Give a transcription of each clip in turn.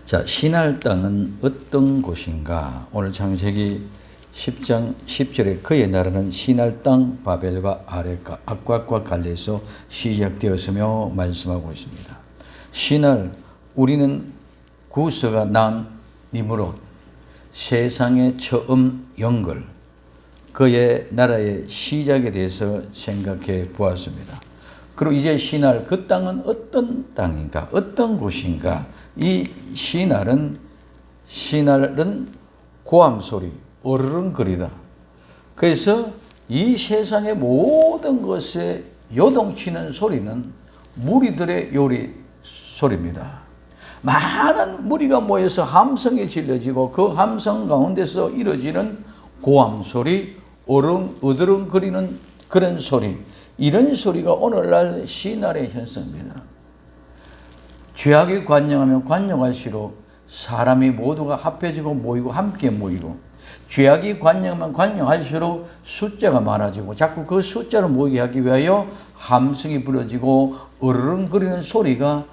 자, 신할 땅은 어떤 곳인가? 오늘 창세기 10장 10절에 그의 나라는 신할 땅 바벨과 아랫과 악각과 갈레에서 시작되었으며 말씀하고 있습니다. 신할, 우리는 구서가 난 니므롯, 세상의 처음 영걸, 그의 나라의 시작에 대해서 생각해 보았습니다. 그리고 이제 신할, 그 땅은 어떤 땅인가? 어떤 곳인가? 이 신할은 고함소리, 어르렁거리다. 그래서 이 세상의 모든 것에 요동치는 소리는 무리들의 요리 소리입니다. 많은 무리가 모여서 함성이 질러지고 그 함성 가운데서 이루어지는 고함소리, 어드렁거리는 그런 소리, 이런 소리가 오늘날 신할의 현상입니다. 죄악이 관영하면 관영할수록 사람이 모두가 합해지고 모이고 함께 모이고, 죄악이 관영하면 관영할수록 숫자가 많아지고 자꾸 그 숫자를 모이게 하기 위하여 함성이 부러지고 어르렁거리는 소리가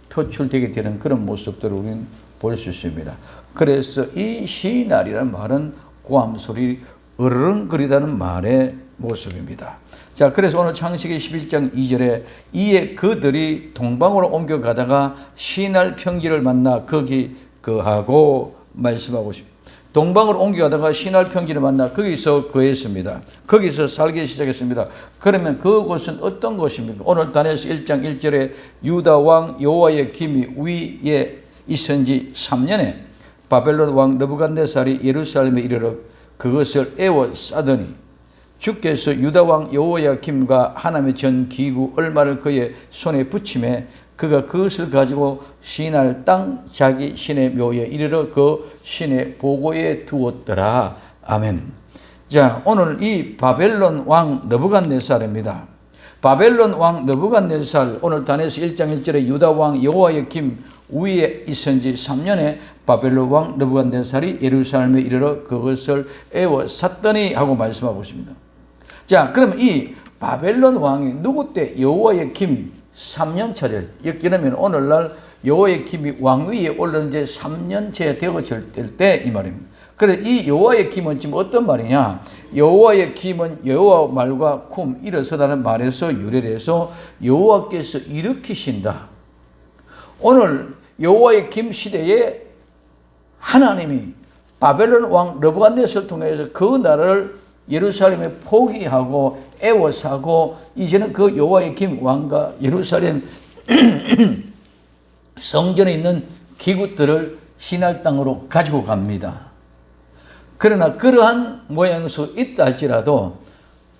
표출되게 되는 그런 모습들을 우리는 볼 수 있습니다. 그래서 이 신할이라는 말은 고함소리, 어르렁거리다는 말의 모습입니다. 자, 그래서 오늘 창세기 11장 2절에 이에 그들이 동방으로 옮겨가다가 신할 평지를 만나 거기 거하고 말씀하고 있습니다. 동방으로 옮겨가다가 신할 평지를 만나 거기서 거했습니다. 거기서 살기 시작했습니다. 그러면 그곳은 어떤 곳입니까? 오늘 다니엘서 1장 1절에 유다 왕 여호와의 김이 위에 있은 지 3년에 바벨론 왕 느부갓네살이 예루살렘에 이르러 그것을 에워싸더니 주께서 유다 왕 여호야김과 하나님의 전 기구 얼마를 그의 손에 붙임에 그가 그것을 가지고 신할 땅 자기 신의 묘에 이르러 그 신의 보고에 두었더라. 아멘. 자, 오늘 이 바벨론 왕 느부갓네살입니다. 바벨론 왕 느부갓네살, 오늘 다니엘서 1장 1절에 유다 왕 여호야김 위에 있은 지 3년에 바벨론 왕 느부갓네살이 예루살렘에 이르러 그것을 에워쌌더니 하고 말씀하고 있습니다. 자, 그럼 이 바벨론 왕이 누구 때? 여호와의 김 3년 차례. 그러면 오늘날 여호와의 김이 왕위에 올른 지 3년째 되었을 때 이 말입니다. 그래서 이 여호와의 김은 지금 어떤 말이냐? 여호와의 김은 여호와 말과 쿰, 일어서다는 말에서 유래돼서 여호와께서 일으키신다. 오늘 여호와의 김 시대에 하나님이 바벨론 왕 느부갓네살을 통해서 그 나라를 예루살렘에 포기하고 애워싸고 이제는 그 여호와의 김 왕과 예루살렘 성전에 있는 기구들을 신할 땅으로 가지고 갑니다. 그러나 그러한 모양에서 있다 할지라도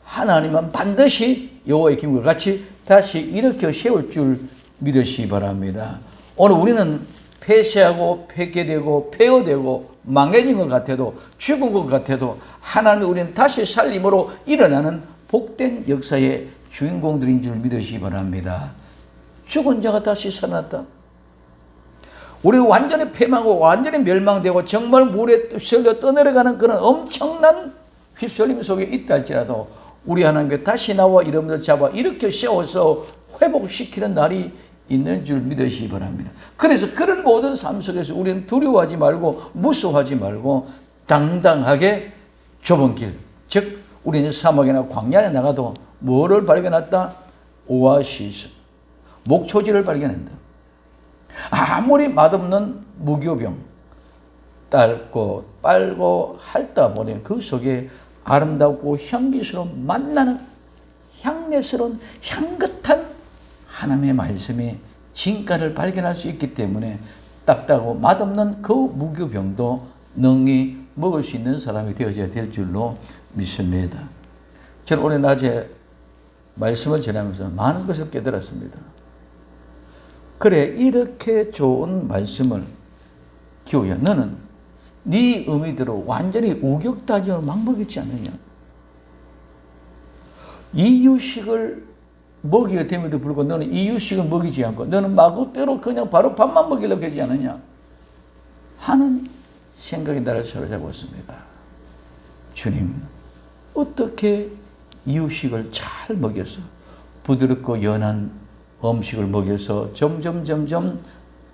하나님은 반드시 여호와의 김과 같이 다시 일으켜 세울 줄 믿으시기 바랍니다. 오늘 우리는 폐쇄하고 폐괴되고 폐허되고 망해진 것 같아도, 죽은 것 같아도 하나님이 우리는 다시 살림으로 일어나는 복된 역사의 주인공들인 줄 믿으시기 바랍니다. 죽은 자가 다시 살아났다. 우리 완전히 패망하고 완전히 멸망되고 정말 물에 휩쓸려 떠내려가는 그런 엄청난 휩쓸림 속에 있다 할지라도 우리 하나님께 다시 나와 이름을 잡아 일으켜 세워서 회복시키는 날이 있는 줄 믿으시기 바랍니다. 그래서 그런 모든 삶 속에서 우리는 두려워하지 말고 무서워하지 말고 당당하게 좁은 길, 즉 우리는 사막이나 광야에 나가도 뭐를 발견했다? 오아시스, 목초지를 발견한다. 아무리 맛없는 무교병, 딸고 빨고 핥다 보니 그 속에 아름답고 향기스러운 만나는 향내스러운 향긋한 하나님의 말씀이 진가를 발견할 수 있기 때문에 딱딱하고 맛없는 그 무교병도 능히 먹을 수 있는 사람이 되어져야 될 줄로 믿습니다. 저는 오늘 낮에 말씀을 전하면서 많은 것을 깨달았습니다. 그래, 이렇게 좋은 말씀을 기호야, 너는 네 의미대로 완전히 우격다짐을 막 먹였지 않느냐? 이유식을 먹이게 됨에도 불구하고 너는 이유식을 먹이지 않고 너는 마구대로 그냥 바로 밥만 먹이려고 하지 않느냐 하는 생각이 나를 사로잡았습니다. 주님, 어떻게 이유식을 잘 먹여서 부드럽고 연한 음식을 먹여서 점점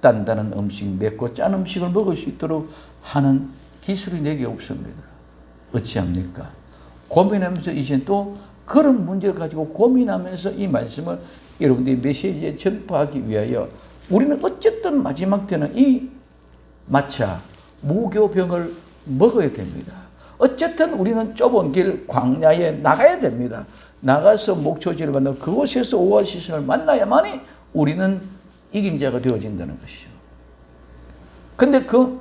단단한 음식, 맵고 짠 음식을 먹을 수 있도록 하는 기술이 내게 없습니다. 어찌합니까? 고민하면서 이제 또 그런 문제를 가지고 고민하면서 이 말씀을 여러분들이 메시지에 전파하기 위하여 우리는 어쨌든 마지막 때는 이 마차, 무교병을 먹어야 됩니다. 어쨌든 우리는 좁은 길 광야에 나가야 됩니다. 나가서 목초지를 만나고 그곳에서 오아시스를 만나야만이 우리는 이긴 자가 되어진다는 것이죠. 근데 그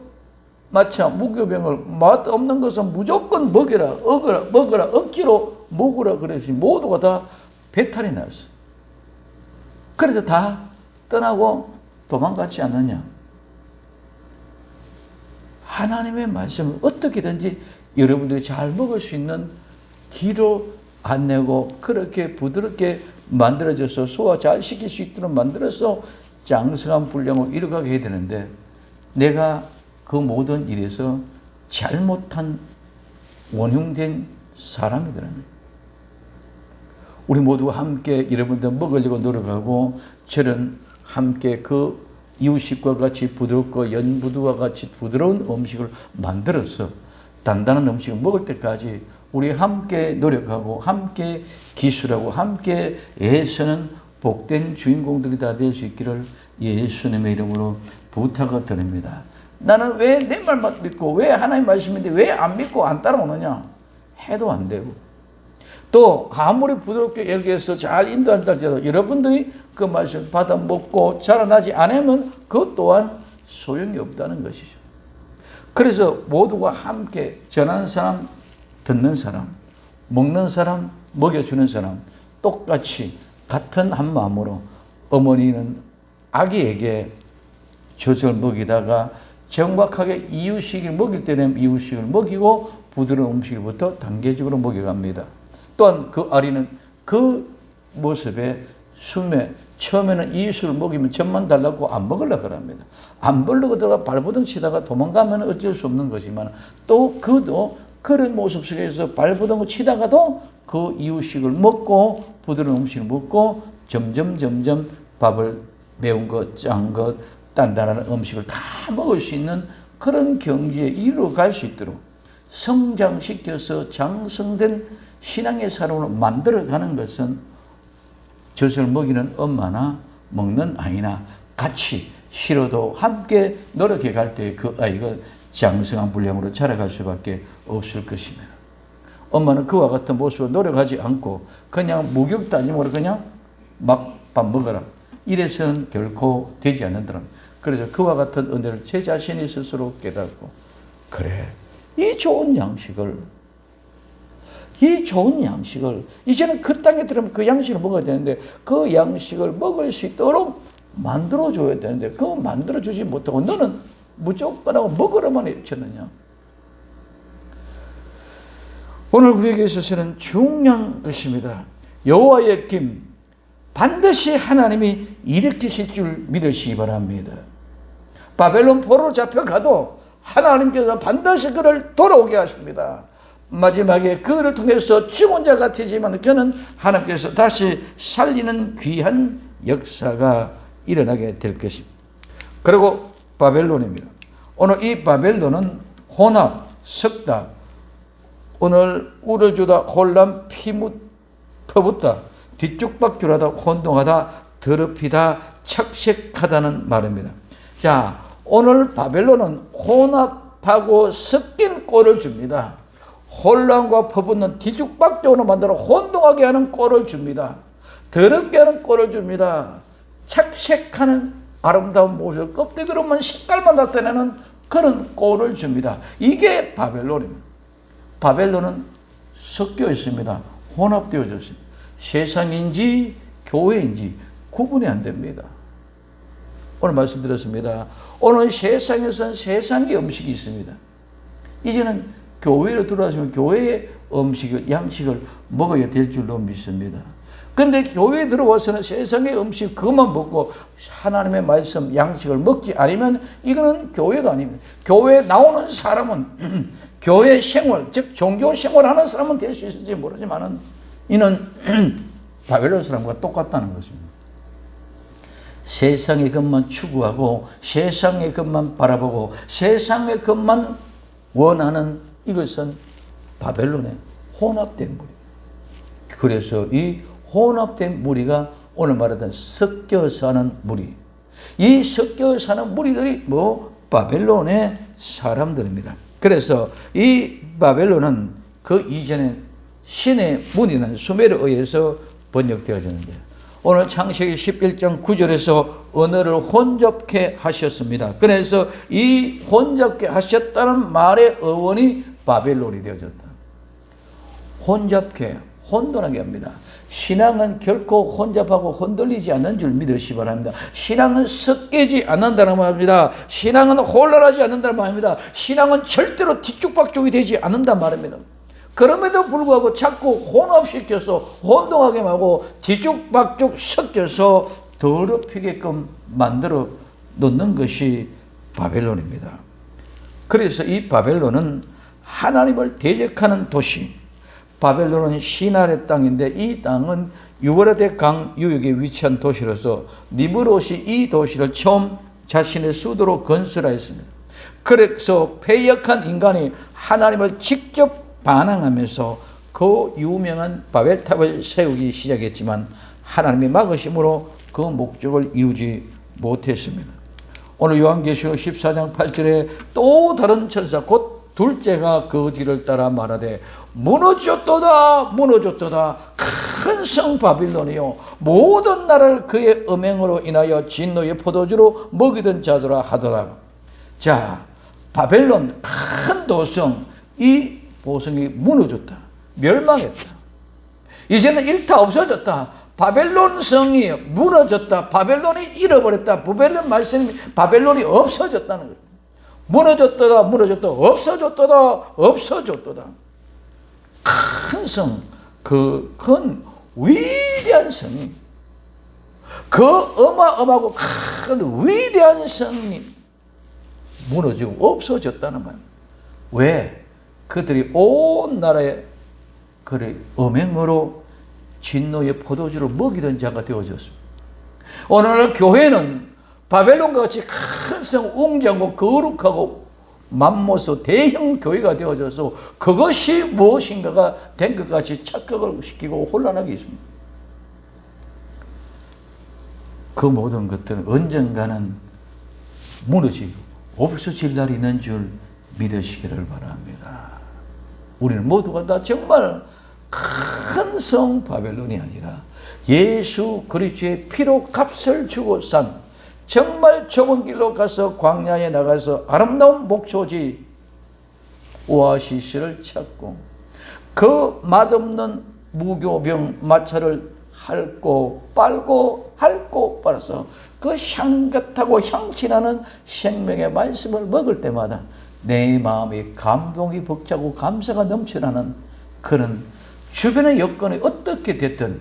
마차 무교병을 맛없는 것은 무조건 먹여라, 먹어라, 억지로 먹으라 그래서 모두가 다 배탈이 났어. 그래서 다 떠나고 도망갔지 않느냐. 하나님의 말씀을 어떻게든지 여러분들이 잘 먹을 수 있는 길로 안 내고 그렇게 부드럽게 만들어져서 소화 잘 시킬 수 있도록 만들어서 장성한 분량을 이루어가게 해야 되는데 내가 그 모든 일에서 잘못한 원흉된 사람이더라고요. 우리 모두가 함께 여러분들 먹으려고 노력하고 저는 함께 그 이유식과 같이 부드럽고 연부두와 같이 부드러운 음식을 만들어서 단단한 음식을 먹을 때까지 우리 함께 노력하고 함께 기술하고 함께 애쓰는 복된 주인공들이 다 될 수 있기를 예수님의 이름으로 부탁을 드립니다. 나는 왜 내 말만 믿고 왜 하나님 말씀인데 왜 안 믿고 안 따라오느냐 해도 안 되고 또 아무리 부드럽게 이렇게 잘 인도한다 할지라도 여러분들이 그 말씀 받아 먹고 자라나지 않으면 그것 또한 소용이 없다는 것이죠. 그래서 모두가 함께 전하는 사람, 듣는 사람, 먹는 사람, 먹여주는 사람 똑같이 같은 한 마음으로 어머니는 아기에게 젖을 먹이다가 정확하게 이유식을 먹일 때는 이유식을 먹이고 부드러운 음식부터 단계적으로 먹여갑니다. 또한 그 아리는 그 모습에 숨에 처음에는 이유식을 먹이면 젖만 달라고 안 먹으려고 그럽니다. 안 먹으려고 들어가 발버둥 치다가 도망가면 어쩔 수 없는 거지만 또 그도 그런 모습 속에서 발버둥 치다가도 그 이유식을 먹고 부드러운 음식을 먹고 점점 밥을 매운 것, 짠 것, 단단한 음식을 다 먹을 수 있는 그런 경지에 이루어갈 수 있도록 성장시켜서 장성된 신앙의 사람으로 만들어가는 것은 젖을 먹이는 엄마나 먹는 아이나 같이 싫어도 함께 노력해 갈 때 그 아이가 장성한 분량으로 자라갈 수밖에 없을 것입니다. 엄마는 그와 같은 모습으로 노력하지 않고 그냥 목욕도 아니고 그냥 막 밥 먹어라. 이래서는 결코 되지 않는다는. 그래서 그와 같은 은혜를 제 자신이 스스로 깨닫고 그래 이 좋은 양식을 이제는 그 땅에 들어오면 그 양식을 먹어야 되는데 그 양식을 먹을 수 있도록 만들어줘야 되는데 그거 만들어주지 못하고 너는 무조건 하고 먹으러만 해쳤느냐. 오늘 우리에게 있어서는 중요한 것입니다. 여호와의 김 반드시 하나님이 일으키실 줄 믿으시기 바랍니다. 바벨론 포로로 잡혀가도 하나님께서 반드시 그를 돌아오게 하십니다. 마지막에 그를 통해서 죽은 자 같지만 그는 하나님께서 다시 살리는 귀한 역사가 일어나게 될 것입니다. 그리고 바벨론입니다. 오늘 이 바벨론은 혼합, 석다, 오늘 울을 주다, 혼란, 퍼붓다, 뒤죽박죽하다, 혼동하다, 더럽히다, 착색하다는 말입니다. 자, 오늘 바벨론은 혼합하고 섞인 꼴을 줍니다. 혼란과 퍼붓는 뒤죽박죽으로 만들어 혼동하게 하는 꼴을 줍니다. 더럽게 하는 꼴을 줍니다. 착색하는 아름다운 모습, 껍데기로만 색깔만 나타내는 그런 꼴을 줍니다. 이게 바벨론입니다. 바벨론은 섞여 있습니다. 혼합되어져 있습니다. 세상인지 교회인지 구분이 안 됩니다. 오늘 말씀드렸습니다. 오늘 세상에서는 세상의 음식이 있습니다. 이제는 교회로 들어와시면 교회의 음식을, 양식을 먹어야 될 줄로 믿습니다. 근데 교회에 들어와서는 세상의 음식 그것만 먹고 하나님의 말씀, 양식을 먹지 않으면 이거는 교회가 아닙니다. 교회에 나오는 사람은 교회 생활, 즉 종교 생활하는 사람은 될 수 있을지 모르지만은 이는 바벨론 사람과 똑같다는 것입니다. 세상의 것만 추구하고 세상의 것만 바라보고 세상의 것만 원하는 이것은 바벨론의 혼합된 무리. 그래서 이 혼합된 무리가 오늘 말하던 섞여 사는 무리. 이 섞여 사는 무리들이 바벨론의 사람들입니다. 그래서 이 바벨론은 그 이전에 신의 문이라는 수메르에 의해서 번역되어졌는데 오늘 창세기 11장 9절에서 언어를 혼잡케 하셨습니다. 그래서 이 혼잡케 하셨다는 말의 어원이 바벨론이 되어졌다. 혼잡케, 혼돈하게 합니다. 신앙은 결코 혼잡하고 흔들리지 않는 줄 믿으시기 바랍니다. 신앙은 섞이지 않는다는 말입니다. 신앙은 혼란하지 않는다는 말입니다. 신앙은 절대로 뒤죽박죽이 되지 않는다는 말입니다. 그럼에도 불구하고 자꾸 혼합시켜서 혼동하게 하고 뒤죽박죽 섞여서 더럽히게끔 만들어 놓는 것이 바벨론입니다. 그래서 이 바벨론은 하나님을 대적하는 도시, 바벨론은 시나의 땅인데 이 땅은 유브라데 강 유역에 위치한 도시로서 니므롯이 이 도시를 처음 자신의 수도로 건설하였습니다. 그래서 패역한 인간이 하나님을 직접 반항하면서 그 유명한 바벨탑을 세우기 시작했지만 하나님이 막으심으로 그 목적을 이루지 못했습니다. 오늘 요한계시록 14장 8절에 또 다른 천사 곧 둘째가 그 뒤를 따라 말하되 무너졌도다 무너졌도다 큰 성 바빌론이요 모든 나라를 그의 음행으로 인하여 진노의 포도주로 먹이던 자들아 하더라. 자, 바벨론 큰 도성 이 보성이 무너졌다. 멸망했다. 이제는 일타 없어졌다. 바벨론 성이 무너졌다. 바벨론이 잃어버렸다. 바벨론 말씀이 바벨론이 없어졌다는 거예요. 무너졌다. 무너졌다. 없어졌다. 없어졌다. 큰 성, 그 큰 위대한 성이 그 어마어마하고 큰 위대한 성이 무너지고 없어졌다는 말입니다. 왜? 그들이 온 나라에 그를 음행으로 진노의 포도주로 먹이던 자가 되어졌습니다. 오늘날 교회는 바벨론과 같이 큰 성, 웅장하고 거룩하고 맘모서 대형 교회가 되어져서 그것이 무엇인가가 된 것 같이 착각을 시키고 혼란하게 있습니다. 그 모든 것들은 언젠가는 무너지고 없어질 날이 있는 줄 믿으시기를 바랍니다. 우리는 모두가 다 정말 큰 성 바벨론이 아니라 예수 그리스도의 피로 값을 주고 산 정말 좁은 길로 가서 광야에 나가서 아름다운 목초지 오아시스를 찾고 그 맛없는 무교병 마차를 핥고 빨고 핥고 빨아서 그 향긋하고 향취나는 생명의 말씀을 먹을 때마다 내 마음이 감동이 벅차고 감사가 넘쳐나는 그런 주변의 여건이 어떻게 됐든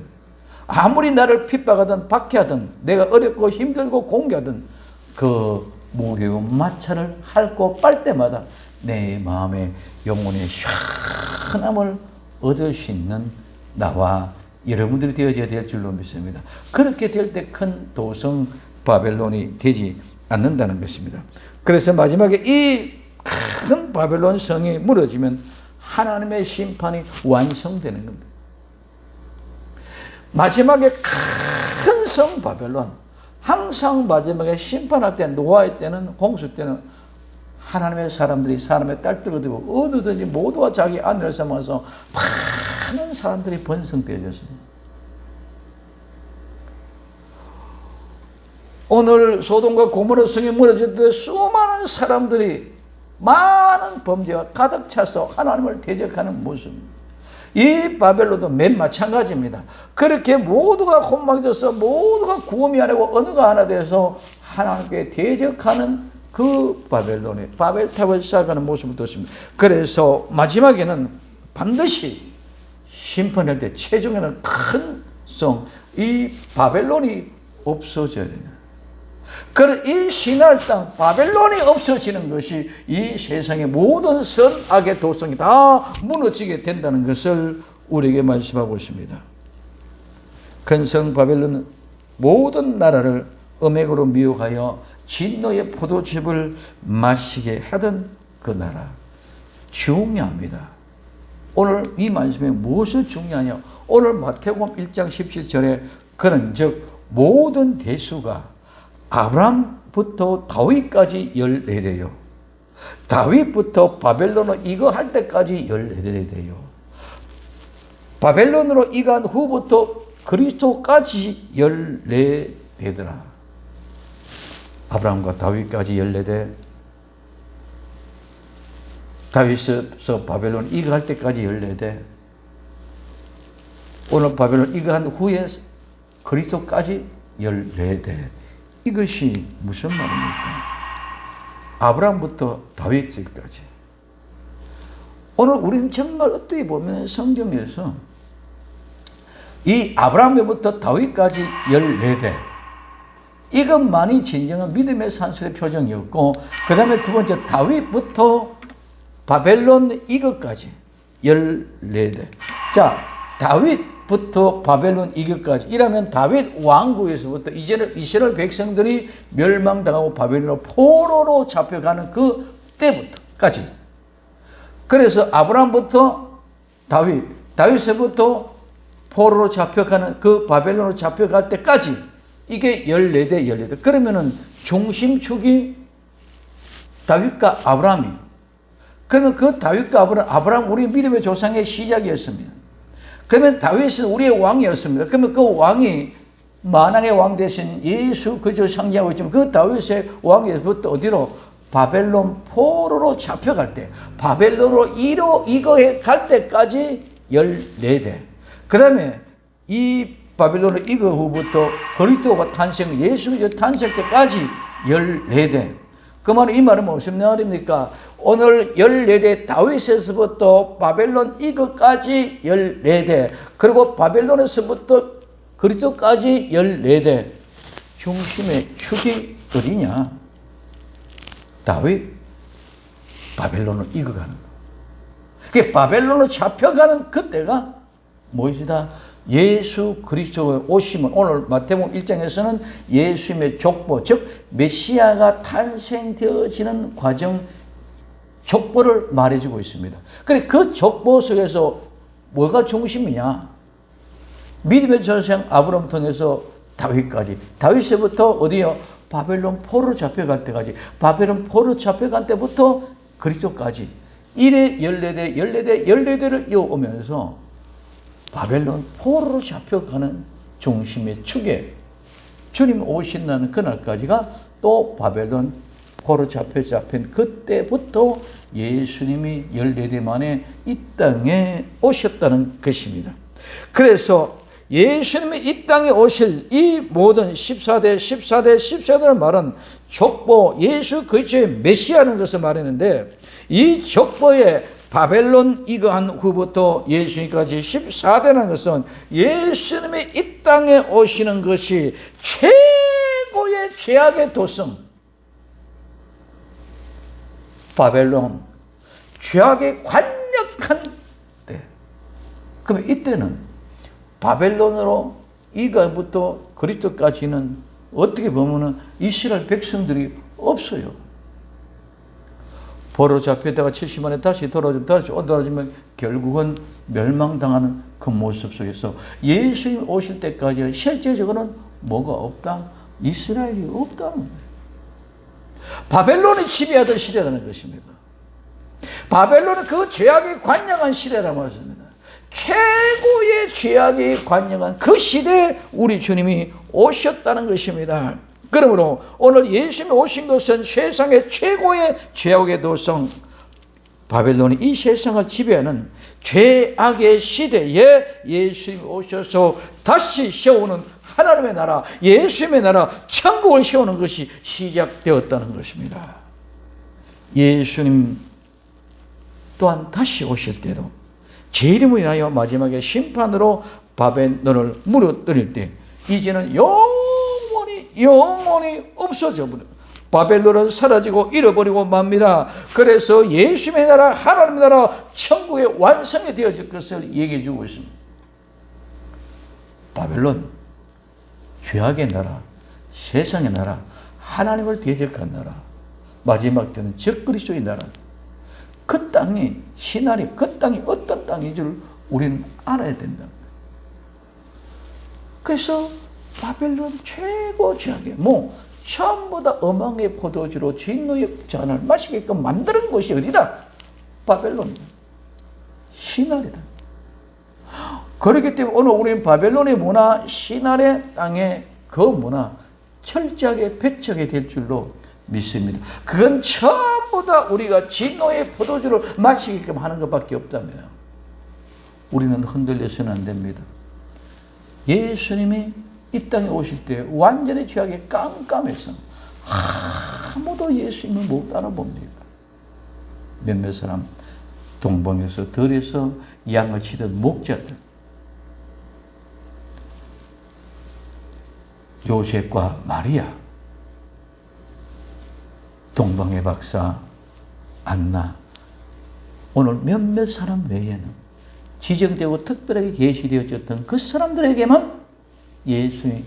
아무리 나를 핍박하든 박해하든 내가 어렵고 힘들고 공개하든 그 무교의 마차를 핥고 빨 때마다 내 마음의 영혼의 시원함을 얻을 수 있는 나와 여러분들이 되어져야 될 줄로 믿습니다. 그렇게 될 때 큰 도성 바벨론이 되지 않는다는 것입니다. 그래서 마지막에 이 큰 바벨론 성이 무너지면 하나님의 심판이 완성되는 겁니다. 마지막에 큰 성 바벨론, 항상 마지막에 심판할 때, 노아의 때는, 홍수 때는 하나님의 사람들이 사람의 딸들을 두고 어느든지 모두가 자기 아내를 삼아서 많은 사람들이 번성되어졌습니다. 오늘 소돔과 고모라 성이 무너질 때 수많은 사람들이 많은 범죄가 가득 차서 하나님을 대적하는 모습. 이 바벨론도 맨 마찬가지입니다. 그렇게 모두가 혼막져서 모두가 구음이 아니고 언어가 하나 돼서 하나님께 대적하는 그 바벨론의 바벨탑을 쌓아가는 모습을 뒀습니다. 그래서 마지막에는 반드시 심판할 때 최종에는 큰 성, 이 바벨론이 없어져야 됩니다. 이 신할 땅 바벨론이 없어지는 것이 이 세상의 모든 선악의 도성이 다 무너지게 된다는 것을 우리에게 말씀하고 있습니다. 큰 성 바벨론은 모든 나라를 음액으로 미혹하여 진노의 포도즙을 마시게 하던 그 나라. 중요합니다. 오늘 이 말씀에 무엇이 중요하냐? 오늘 마태복음 1장 17절에 그는 즉 모든 대수가 아브람부터 다윗까지 14대요. 다윗부터 바벨론으로 이거할 때까지 14대요. 바벨론으로 이간 후부터 그리스도까지 14대더라. 아브라함과 다윗까지 14대, 다윗에서 바벨론 이거할 때까지 14대, 오늘 바벨론 이거한 후에 그리스도까지 14대. 이것이 무슨 말입니까? 아브라함부터 다윗까지. 오늘 우리는 정말 어떻게 보면 성경에서 이 아브라함부터 다윗까지 14대, 이것만이 진정한 믿음의 산술의 표정이었고, 그 다음에 두 번째 다윗부터 바벨론 이것까지 14대. 자, 다윗부터 바벨론 이것까지 이라면 다윗 왕국에서부터 이제는 이스라엘 백성들이 멸망당하고 바벨론으로 포로로 잡혀가는 그 때부터까지. 그래서 아브라함부터 다윗에서부터 포로로 잡혀가는 그 바벨론으로 잡혀갈 때까지 이게 14대. 그러면은 중심축이 다윗과 아브라함이. 그러면 그 다윗과 아브라함 우리 믿음의 조상의 시작이었습니다. 그러면 다윗은 우리의 왕이었습니다. 그러면 그 왕이 만왕의 왕 대신 예수 그리스도 상징하고 있지만 그 다윗의 왕에서부터 어디로? 바벨론 포로로 잡혀갈 때, 바벨론으로 이거해 갈 때까지 14대. 그 다음에 이 바벨론으로 이거 후부터 그리스도가 탄생, 예수 그리스도 탄생 때까지 14대. 그 말은 이 말은 무슨 말입니까? 오늘 14대 다윗에서부터 바벨론 이거까지 14대. 그리고 바벨론에서부터 그리스도까지 14대. 중심의 축이 어디냐? 다윗, 바벨론으로 이거가는 거. 그게 바벨론으로 잡혀가는 그때가 무엇이다? 예수 그리스도의 오심은 오늘 마태복음 1장에서는 예수님의 족보, 즉 메시아가 탄생되어지는 과정, 족보를 말해주고 있습니다. 그래 그 족보 속에서 뭐가 중심이냐? 믿음의 조상 아브라함 통해서 다윗까지, 다윗에부터 어디요? 바벨론 포로 잡혀갈 때까지, 바벨론 포로 잡혀갈 때부터 그리스도까지 이래 14대를 이어오면서 바벨론 포로로 잡혀가는 중심의 축에 주님 오신다는 그날까지가 또 바벨론 포로 잡힌 그때부터 예수님이 14대 만에 이 땅에 오셨다는 것입니다. 그래서 예수님이 이 땅에 오실 이 모든 14대라는 말은 족보, 예수 그리스도의 메시아라는 것을 말했는데, 이 족보에 바벨론 이거한 후부터 예수님까지 14대라는 것은 예수님이 이 땅에 오시는 것이 최고의 죄악의 도성, 바벨론, 죄악의 관역한 때. 그러면 이때는 바벨론으로 이가부터 그리스도까지는 어떻게 보면은 이스라엘 백성들이 없어요. 포로 잡혀다가 70만에 다시 돌아오지만 결국은 멸망당하는 그 모습 속에서 예수님 오실 때까지 실제적으로는 뭐가 없다? 이스라엘이 없다는 거예요. 바벨론이 지배하던 시대라는 것입니다. 바벨론은 그 죄악에 관영한 시대라는 것입니다. 최고의 죄악에 관영한 그 시대에 우리 주님이 오셨다는 것입니다. 그러므로 오늘 예수님이 오신 것은 세상의 최고의 죄악의 도성 바벨론이 이 세상을 지배하는 죄악의 시대에 예수님이 오셔서 다시 세우는 하나님의 나라, 예수님의 나라, 천국을 세우는 것이 시작되었다는 것입니다. 예수님 또한 다시 오실 때도 제 이름을 인하여 마지막에 심판으로 바벨론을 무너뜨릴 때 이제는 영원히 없어져 버려. 바벨론은 사라지고 잃어버리고 맙니다. 그래서 예수님의 나라, 하나님의 나라, 천국의 완성이 되어질 것을 얘기해 주고 있습니다. 바벨론, 죄악의 나라, 세상의 나라, 하나님을 대적한 나라, 마지막 때는 적그리스도의 나라. 그 땅이 신하리, 그 땅이 어떤 땅인 줄 우리는 알아야 된다. 그래서 바벨론 최고 죄악의 처음보다 어망의 포도주로 진노의 잔을 마시게끔 만드는 곳이 어디다? 바벨론이다. 시나리다. 그렇기 때문에 오늘 우리는 바벨론의 문화, 시나리 땅의 그 문화 철저하게 배척이 될 줄로 믿습니다. 그건 처음보다 우리가 진노의 포도주를 마시게끔 하는 것밖에 없다면 우리는 흔들려서는 안 됩니다. 예수님이 이 땅에 오실 때 완전히 죄악에 깜깜해서 아무도 예수님을 못 알아봅니다. 몇몇 사람 동방에서 들에서 양을 치던 목자들, 요셉과 마리아, 동방의 박사 안나, 오늘 몇몇 사람 외에는 지정되고 특별하게 계시되어졌던 그 사람들에게만 예수님이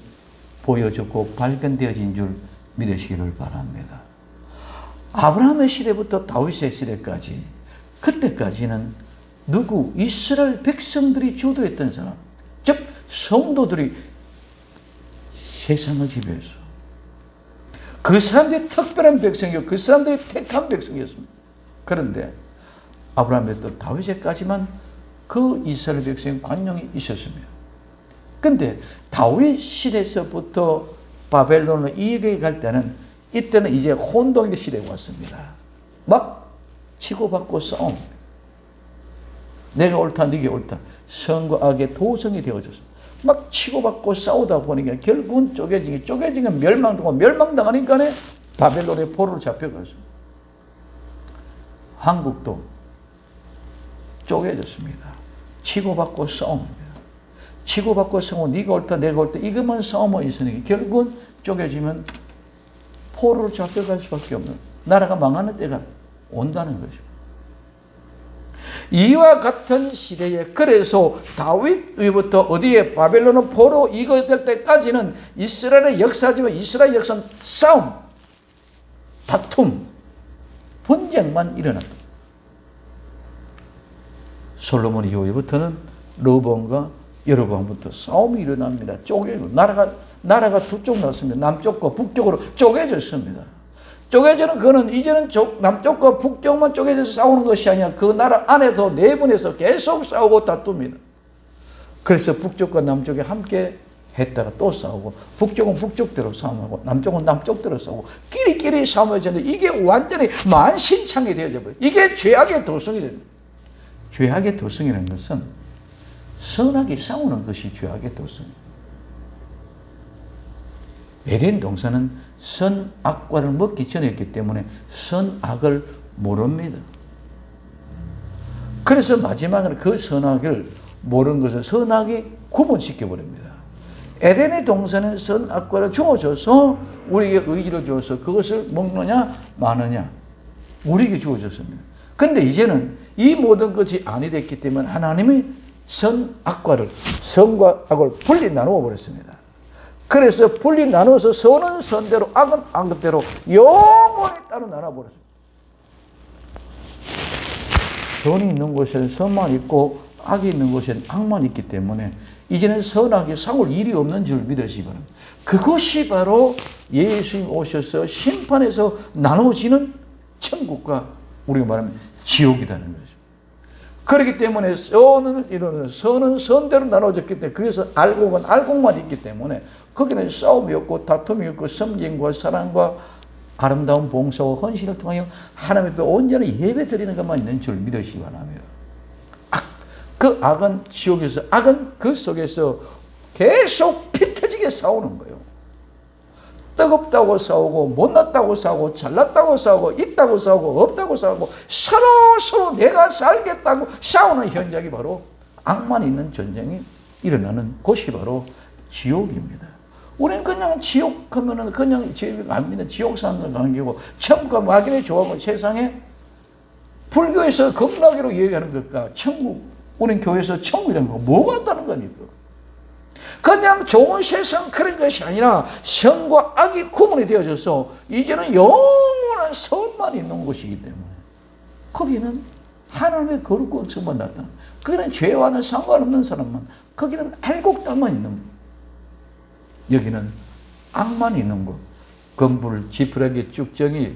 보여졌고 발견되어진 줄 믿으시기를 바랍니다. 아브라함의 시대부터 다윗의 시대까지, 그때까지는 누구? 이스라엘 백성들이 주도했던 사람, 즉 성도들이 세상을 지배했어. 그 사람들이 특별한 백성이고 그 사람들이 택한 백성이었습니다. 그런데 아브라함부터 다윗에까지만 그 이스라엘 백성의 관용이 있었습니다. 근데 다윗 시대에서부터 바벨론으로 이익에 갈 때는 이때는 이제 혼동의 시대가 왔습니다. 막 치고받고 싸움. 내가 옳다, 네가 옳다. 선과 악의 도성이 되어졌습니다. 막 치고받고 싸우다 보니까 결국은 쪼개지면 멸망당하니까 바벨론의 포로로 잡혀갔습니다. 한국도 쪼개졌습니다. 치고받고 싸웁니다. 치고받고 싸우고 네가 옳다 내가 옳다 이것만 싸움만 있으니까 결국은 쪼개지면 포로로 잡혀갈 수밖에 없는 나라가 망하는 때가 온다는 것입니다. 이와 같은 시대에 그래서 다윗 위부터 어디에 바벨론은 포로 이거 될 때까지는 이스라엘의 역사지만 이스라엘 역사는 싸움, 다툼, 분쟁만 일어났다. 솔로몬 이후부터는 르호보암과 여로보암부터 싸움이 일어납니다. 쪼개고 나라가 두 쪽 났습니다. 남쪽과 북쪽으로 쪼개졌습니다. 쪼개지는 그거는 이제는 남쪽과 북쪽만 쪼개져서 싸우는 것이 아니라 그 나라 안에도 내분에서 계속 싸우고 다툽니다. 그래서 북쪽과 남쪽이 함께 했다가 또 싸우고 북쪽은 북쪽대로 싸움하고 남쪽은 남쪽대로 싸우고 끼리끼리 싸움해졌는데 이게 완전히 만신창이 되어져 버려요. 이게 죄악의 도성이 됩니다. 죄악의 도성이라는 것은 선악이 싸우는 것이 죄악의 도성입니다. 에덴 동산은 선악과를 먹기 전이었기 때문에 선악을 모릅니다. 그래서 마지막으로 그 선악을 모르는 것을 선악이 구분시켜버립니다. 에덴의 동산은 선악과를 주어져서 우리에게 의지를 주어서 그것을 먹느냐 마느냐 우리에게 주어졌습니다. 근데 이제는 이 모든 것이 아니 됐기 때문에 하나님이 선악과를 선과 악을 분리 나누어 버렸습니다. 그래서 분리 나눠서 선은 선대로 악은 악대로 영원히 따로 나눠버렸습니다. 선이 있는 곳에는 선만 있고 악이 있는 곳에는 악만 있기 때문에 이제는 선악이 싸울 일이 없는 줄 믿으시기 바랍니다. 그것이 바로 예수님 오셔서 심판에서 나눠지는 천국과 우리가 말하면 지옥이라는 거죠. 그렇기 때문에 선을 이루는 선은 선대로 나눠졌기 때문에 거기서 알곡은 알곡만 있기 때문에 거기는 싸움이 없고 다툼이 없고 섬김과 사랑과 아름다운 봉사와 헌신을 통하여 하나님 앞에 온전히 예배 드리는 것만 있는 줄 믿으시기 바랍니다. 그 악은 지옥에서 악은 그 속에서 계속 피 터지게 싸우는 거예요. 뜨겁다고 싸우고 못났다고 싸우고 잘났다고 싸우고 있다고 싸우고 없다고 싸우고 서로 내가 살겠다고 싸우는 현장이 바로 악만 있는 전쟁이 일어나는 곳이 바로 지옥입니다. 우리는 그냥 지옥 하면은 그냥 지옥 안 믿는 지옥 사람들 가는 게고 천국과 마귀를 좋아하고 세상에 불교에서 극락이라고 얘기하는 것과 천국 우리는 교회에서 천국이라는 거 뭐가 한다는 겁니까? 그냥 좋은 세상 그런 것이 아니라 선과 악이 구분이 되어져서 이제는 영원한 선만 있는 곳이기 때문에 거기는 하나님의 거룩한 성만 나타나. 거기는 죄와는 상관없는 사람만, 거기는 알곡달만 있는 곳. 여기는 악만 있는 곳. 검불, 지푸라기, 쭉정이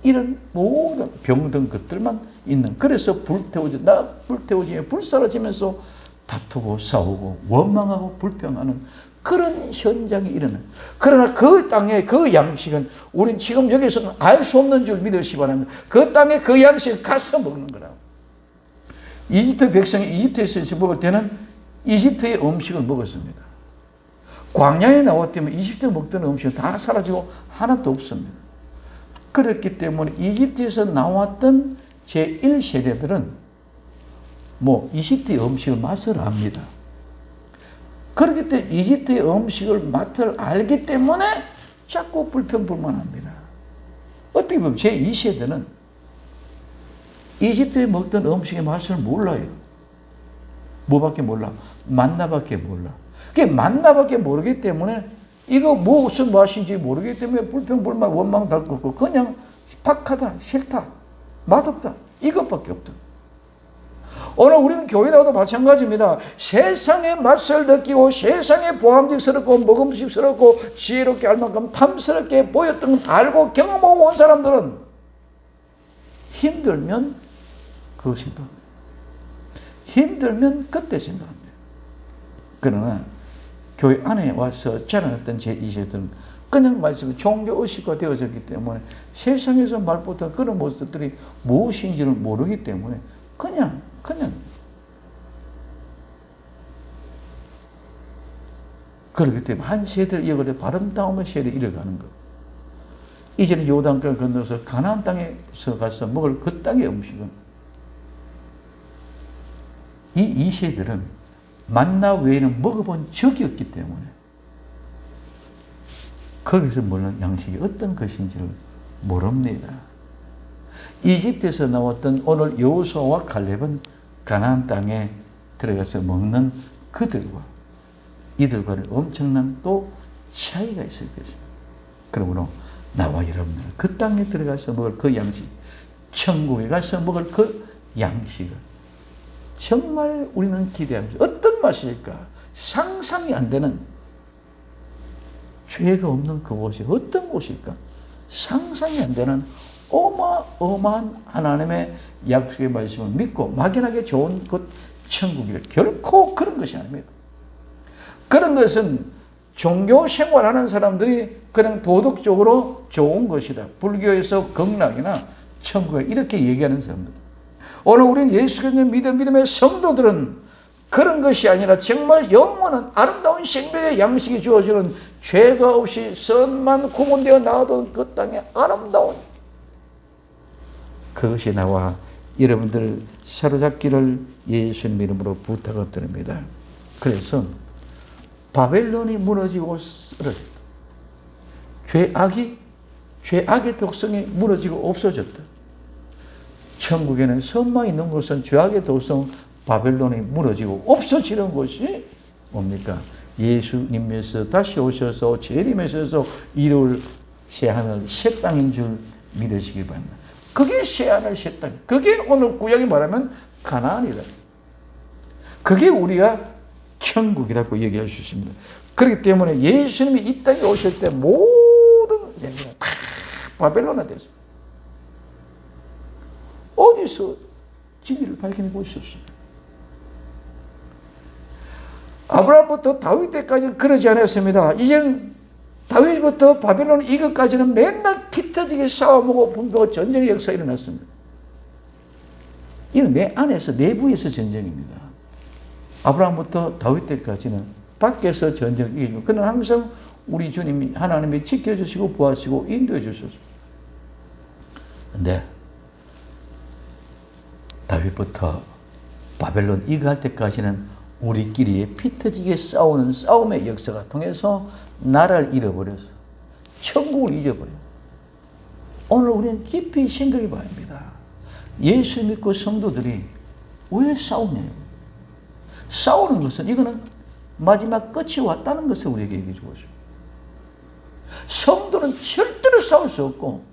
이런 모든 병든 것들만 있는. 그래서 불태워지며 불사라지면서 다투고 싸우고 원망하고 불평하는 그런 현장이 일어나요. 그러나 그 땅의 그 양식은 우린 지금 여기서는 알 수 없는 줄 믿으시기 바랍니다. 그 땅의 그 양식을 가서 먹는 거라고. 이집트 백성이 이집트에서 먹을 때는 이집트의 음식을 먹었습니다. 광야에 나왔다면 이집트 먹던 음식은 다 사라지고 하나도 없습니다. 그렇기 때문에 이집트에서 나왔던 제1세대들은 이집트의 음식을 맛을 압니다. 그렇기 때문에 이집트의 음식을 맛을 알기 때문에 자꾸 불평불만합니다. 어떻게 보면 제2세대는 이집트에 먹던 음식의 맛을 몰라요. 뭐밖에 몰라? 만나밖에 몰라. 그 만나밖에 모르기 때문에 이거 무슨 맛인지 모르기 때문에 불평불만 원망 달고 그냥 박하다, 싫다, 맛없다 이것밖에 없다. 오늘 우리는 교회 나와도 마찬가지입니다. 세상의 맛을 느끼고 세상에 보암직스럽고 먹음직스럽고 지혜롭게 할 만큼 탐스럽게 보였던 걸 알고 경험하고 온 사람들은 힘들면 그거 생각합니다. 힘들면 그때 생각합니다. 그러나 교회 안에 와서 자라났던 제2세들은 그냥 말씀이 종교의식화 되어졌기 때문에 세상에서 말보다 그런 모습들이 무엇인지를 모르기 때문에 그냥 그렇기 때문에 한 세대를 이어가려 아름다운 세대를 이어가는 것. 이제는 요단강 건너서 가나안 땅에서 가서 먹을 그 땅의 음식은 이 세대들은 만나 외에는 먹어본 적이 없기 때문에 거기서 먹는 양식이 어떤 것인지를 모릅니다. 이집트에서 나왔던 오늘 여호수아와 갈렙은 가나안 땅에 들어가서 먹는 그들과 이들과는 엄청난 또 차이가 있을 것입니다. 그러므로 나와 여러분들은 그 땅에 들어가서 먹을 그 양식, 천국에 가서 먹을 그 양식을 정말 우리는 기대합니다. 어떤 맛일까? 상상이 안 되는 죄가 없는 그곳이 어떤 곳일까? 상상이 안 되는 어마어마한 하나님의 약속의 말씀을 믿고 막연하게 좋은 그 천국이라 결코 그런 것이 아닙니다. 그런 것은 종교 생활하는 사람들이 그냥 도덕적으로 좋은 것이다. 불교에서 극락이나 천국에 이렇게 얘기하는 사람들. 오늘 우리는 예수 그리스도 믿음의 성도들은 그런 것이 아니라 정말 영원한 아름다운 생명의 양식이 주어지는 죄가 없이 선만 구분되어 나오던 그 땅의 아름다운 그것이 나와 여러분들 사로잡기를 예수님 이름으로 부탁을 드립니다. 그래서 바벨론이 무너지고 쓰러졌다. 죄악의 독성이 무너지고 없어졌다. 천국에는 선만 있는 곳은 죄악의 독성 바벨론이 무너지고 없어지는 것이 뭡니까? 예수님께서 다시 오셔서 재림하셔서 이룰 새하늘 새 땅인 줄 믿으시기 바랍니다. 그게 새하늘 새 땅. 그게 오늘 구약이 말하면 가나안이다. 그게 우리가 천국이라고 얘기할 수 있습니다. 그렇기 때문에 예수님이 이 땅에 오실 때 모든 얘기가 다 바벨론화 됐습니다. 어디서 진리를 발견해 볼 수 없습니다. 아브라함부터 다윗 때까지는 그러지 않았습니다. 이젠 다윗부터 바벨론 이것까지는 맨날 피 터지게 싸움하고 분노하고 전쟁의 역사가 일어났습니다. 이는 내 안에서 내부에서 전쟁입니다. 아브라함부터 다윗 때까지는 밖에서 전쟁을 이기고 그는 항상 우리 주님이 하나님이 지켜주시고 보호하시고 인도해 주셨습니다. 그런데 다윗부터 바벨론 이거할 때까지는 우리끼리 피 터지게 싸우는 싸움의 역사가 통해서 나라를 잃어버려서 천국을 잊어버려요. 오늘 우리는 깊이 생각해 봐야 합니다. 예수 믿고 성도들이 왜 싸우냐요? 싸우는 것은 이거는 마지막 끝이 왔다는 것을 우리에게 얘기해 주고 있습니다. 성도는 절대로 싸울 수 없고,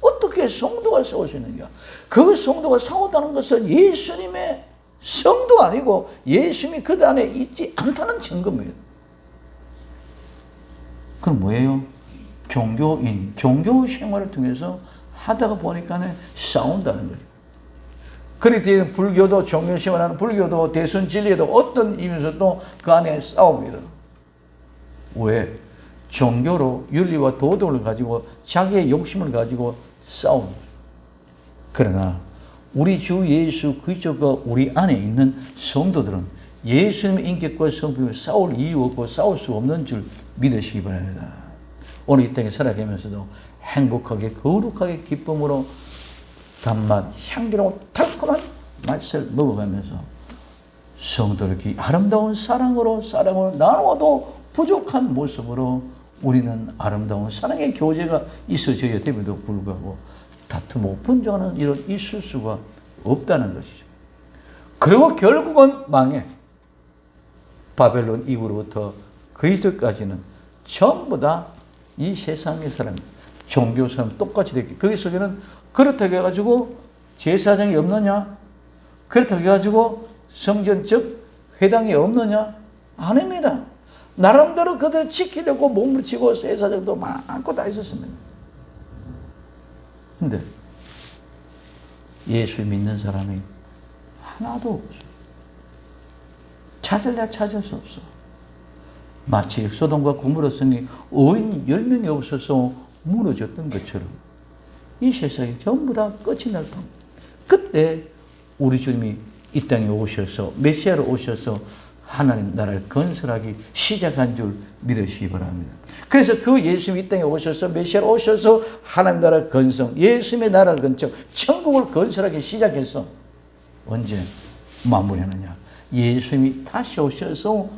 어떻게 성도가 싸울 수 있느냐? 그 성도가 싸운다는 것은 예수님의 성도가 아니고 예수님이 그 안에 있지 않다는 증거입니다. 그럼 뭐예요? 종교인, 종교 생활을 통해서 하다가 보니까 싸운다는 거죠. 그렇기 불교도 종교 생활하는 불교도 대선 진리에도 어떤 의미에서도 그 안에 싸웁니다. 왜? 종교로 윤리와 도덕을 가지고 자기의 욕심을 가지고 싸웁니다. 그러나 우리 주 예수 그리스도가 우리 안에 있는 성도들은 예수님의 인격과 성품을 싸울 이유 없고 싸울 수 없는 줄 믿으시기 바랍니다. 오늘 이 땅에 살아가면서도 행복하게 거룩하게 기쁨으로 단맛, 향기로운 달콤한 맛을 먹어가면서 성도들이 아름다운 사랑으로 나누어도 부족한 모습으로 우리는 아름다운 사랑의 교제가 있어져야 됨에도 불구하고 다투고 분쟁하는 일은 있을 수가 없다는 것이죠. 그리고 결국은 망해. 바벨론 이후로부터 그리스도까지는 전부 다 이 세상의 사람, 종교 사람 똑같이 됐기. 거기 속에는 그렇다고 해가지고 제사장이 없느냐? 그렇다고 해가지고 성전적 회당이 없느냐? 아닙니다. 나름대로 그들을 지키려고 몸부림치고 제사장도 많고 다 있었습니다. 근데 예수 믿는 사람이 하나도 없어. 찾을래 찾을 수 없어. 마치 소돔과 고모라 성이 의인 10명이 없어서 무너졌던 것처럼 이 세상이 전부 다 끝이 날 겁니다. 그때 우리 주님이 이 땅에 오셔서 메시아로 오셔서 하나님 나라를 건설하기 시작한 줄 믿으시기 바랍니다. 그래서 그 예수님이 이 땅에 오셔서 메시아로 오셔서 하나님 나라 건설, 예수님의 나라를 건설, 천국을 건설하기 시작했어. 언제 마무리하느냐? 예수님이 다시 오셔서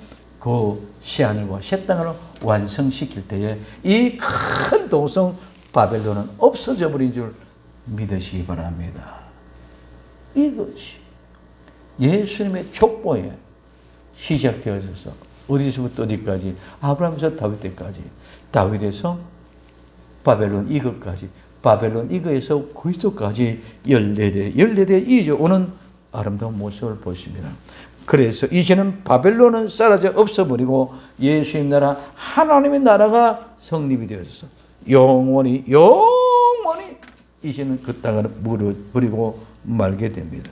그 새하늘과 새 땅을 완성시킬 때에 이 큰 도성 바벨론은 없어져 버린 줄 믿으시기 바랍니다. 이것이 예수님의 족보에 시작되어 있어서 어디서부터 어디까지, 아브라함에서 다윗 때까지, 다윗에서 바벨론 이것까지, 바벨론 이거에서 그리스도까지 14대 이어져 오는 아름다운 모습을 보십니다. 그래서 이제는 바벨론은 사라져 없어버리고 예수님 나라, 하나님의 나라가 성립이 되어서 영원히 이제는 그 땅을 물어버리고 말게 됩니다.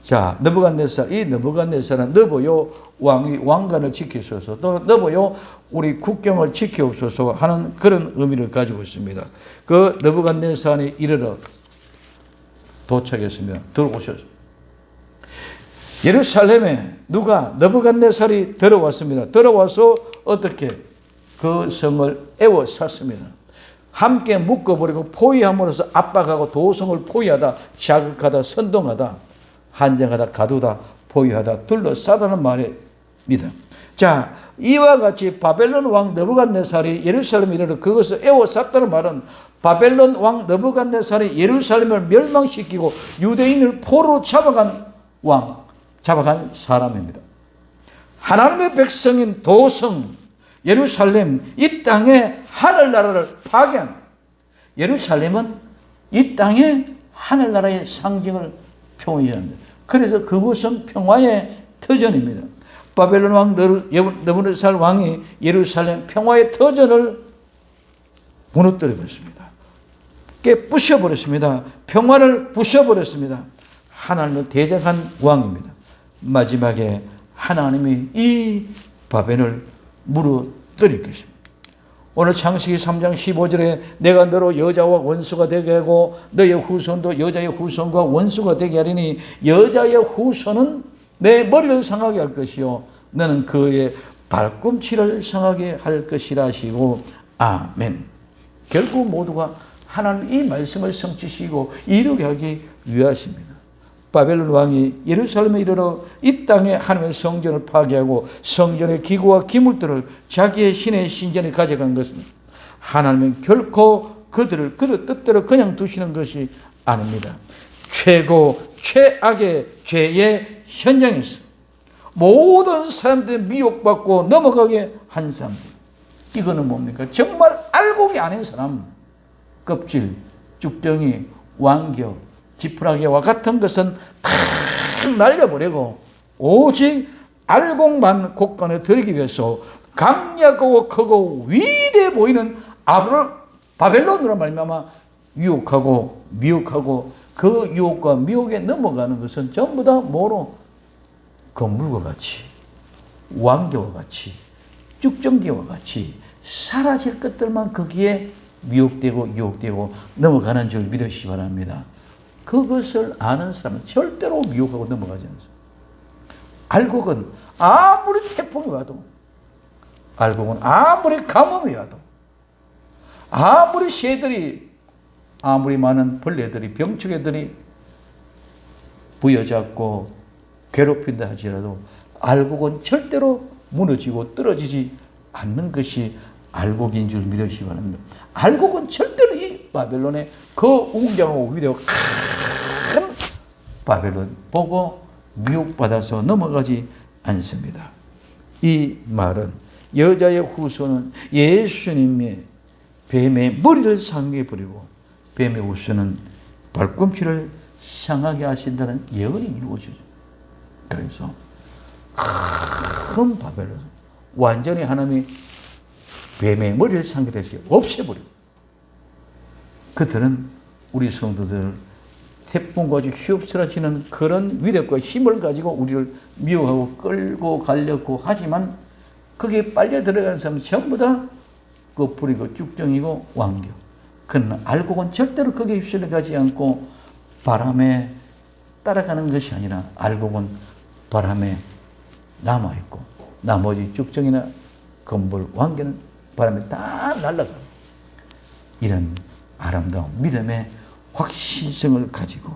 자, 느부갓네살, 이 느부갓네살은 너보요 왕이 왕관을 지키소서, 또 너보요 우리 국경을 지키옵소서 하는 그런 의미를 가지고 있습니다. 그 느부갓네살이 이르러 도착했으며 들어오셨습니다. 예루살렘에 누가 느부갓네살이 들어왔습니다. 들어와서 어떻게 그 성을 에워쌌습니다. 함께 묶어버리고 포위함으로써 압박하고 도성을 포위하다, 자극하다, 선동하다, 한정하다, 가두다, 포위하다, 둘러싸다는 말입니다. 자, 이와 같이 바벨론 왕 느부갓네살이 예루살렘에 이르러 그것을 에워쌌다는 말은 바벨론 왕 느부갓네살이 예루살렘을 멸망시키고 유대인을 포로로 잡아간 사람입니다. 하나님의 백성인 도성 예루살렘, 이 땅에 하늘나라를 파괴한, 예루살렘은 이 땅에 하늘나라의 상징을 표현합니다. 그래서 그곳은 평화의 터전입니다. 바벨론 왕 느부갓네살 왕이 예루살렘 평화의 터전을 무너뜨려 버렸습니다. 깨부셔버렸습니다. 평화를 부셔버렸습니다. 하나님을 대적한 왕입니다. 마지막에 하나님이 이 바벨을 무너뜨릴 것입니다. 오늘 창세기 3장 15절에 내가 너로 여자와 원수가 되게 하고 너의 후손도 여자의 후손과 원수가 되게 하리니 여자의 후손은 내 머리를 상하게 할 것이요 너는 그의 발꿈치를 상하게 할 것이라 하시고 아멘. 결국 모두가 하나님 이 말씀을 성취시키고 이루게 하기 위하십니다. 바벨론 왕이 예루살렘에 이르러 이 땅에 하나님의 성전을 파괴하고 성전의 기구와 기물들을 자기의 신의 신전에 가져간 것은 하나님은 결코 그들을 뜻대로 그냥 두시는 것이 아닙니다. 최악의 죄의 현장에서 모든 사람들이 미혹받고 넘어가게 한 사람들. 이거는 뭡니까? 정말 알곡이 아닌 사람. 껍질, 쭉정이, 완겨, 지푸라기와 같은 것은 다 날려버리고 오직 알곡만 곳간에 들이기 위해서 강력하고 크고 위대해 보이는 바벨론으로 말미암아 유혹하고 미혹하고 그 유혹과 미혹에 넘어가는 것은 전부 다 뭐로? 건물과 같이, 완교와 같이, 쭉정기와 같이 사라질 것들만 거기에 미혹되고 유혹되고 넘어가는 줄 믿으시기 바랍니다. 그것을 아는 사람은 절대로 미혹하고 넘어가지 않습니다. 알곡은 아무리 태풍이 와도, 알곡은 아무리 가뭄이 와도, 아무리 새들이, 아무리 많은 벌레들이, 병충해들이 부여잡고 괴롭힌다 할지라도 알곡은 절대로 무너지고 떨어지지 않는 것이 알곡인 줄 믿으시기 바랍니다. 알곡은 절대로 이 바벨론의 그 웅장하고 위대하고 큰 바벨론 보고 미혹받아서 넘어가지 않습니다. 이 말은 여자의 후손은 예수님의 뱀의 머리를 상하게 버리고 뱀의 후손은 발꿈치를 상하게 하신다는 예언이 이루어지죠. 그래서 큰 바벨론, 완전히 하나님이 뱀의 머리를 상대해서 없애버리고 그들은 우리 성도들 태풍과 아주 휘업스러지는 그런 위력과 힘을 가지고 우리를 미혹하고 끌고 가려고 하지만 거기에 빨려 들어간 사람은 전부 다 거풀이고 쭉정이고 완교. 그러나 알곡은 절대로 거기에 휩쓸려 가지 않고 바람에 따라가는 것이 아니라 알곡은 바람에 남아있고 나머지 쭉정이나 건물, 완교는 바람에 다 날아가고 이런 아름다운 믿음의 확신성을 가지고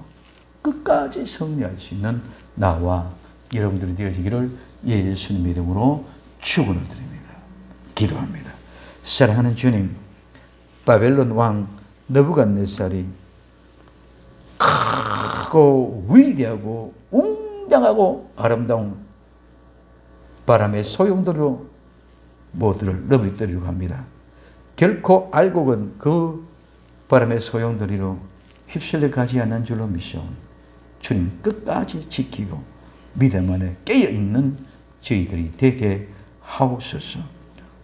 끝까지 승리할 수 있는 나와 여러분들이 되어지기를 예수님의 이름으로 축원을 드립니다. 기도합니다. 사랑하는 주님, 바벨론 왕 느부갓네살이 크고 위대하고 웅장하고 아름다운 바람의 소용돌이로 모두를 넘어뜨리려고 합니다. 결코 알곡은 그 바람의 소용돌이로 휩쓸려 가지 않는 줄로 믿사오니 주님 끝까지 지키고 믿음 안에 깨어있는 저희들이 되게 하옵소서.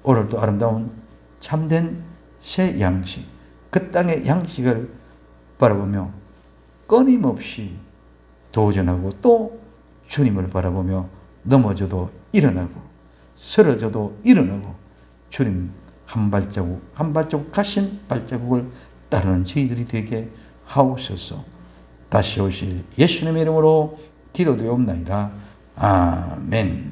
오늘도 아름다운 참된 새 양식, 그 땅의 양식을 바라보며 끊임없이 도전하고 또 주님을 바라보며 넘어져도 일어나고 쓰러져도 일어나고 주님 한 발자국 한 발자국 가신 발자국을 따르는 저희들이 되게 하옵소서. 다시 오실 예수님의 이름으로 기도드리옵나이다. 아멘.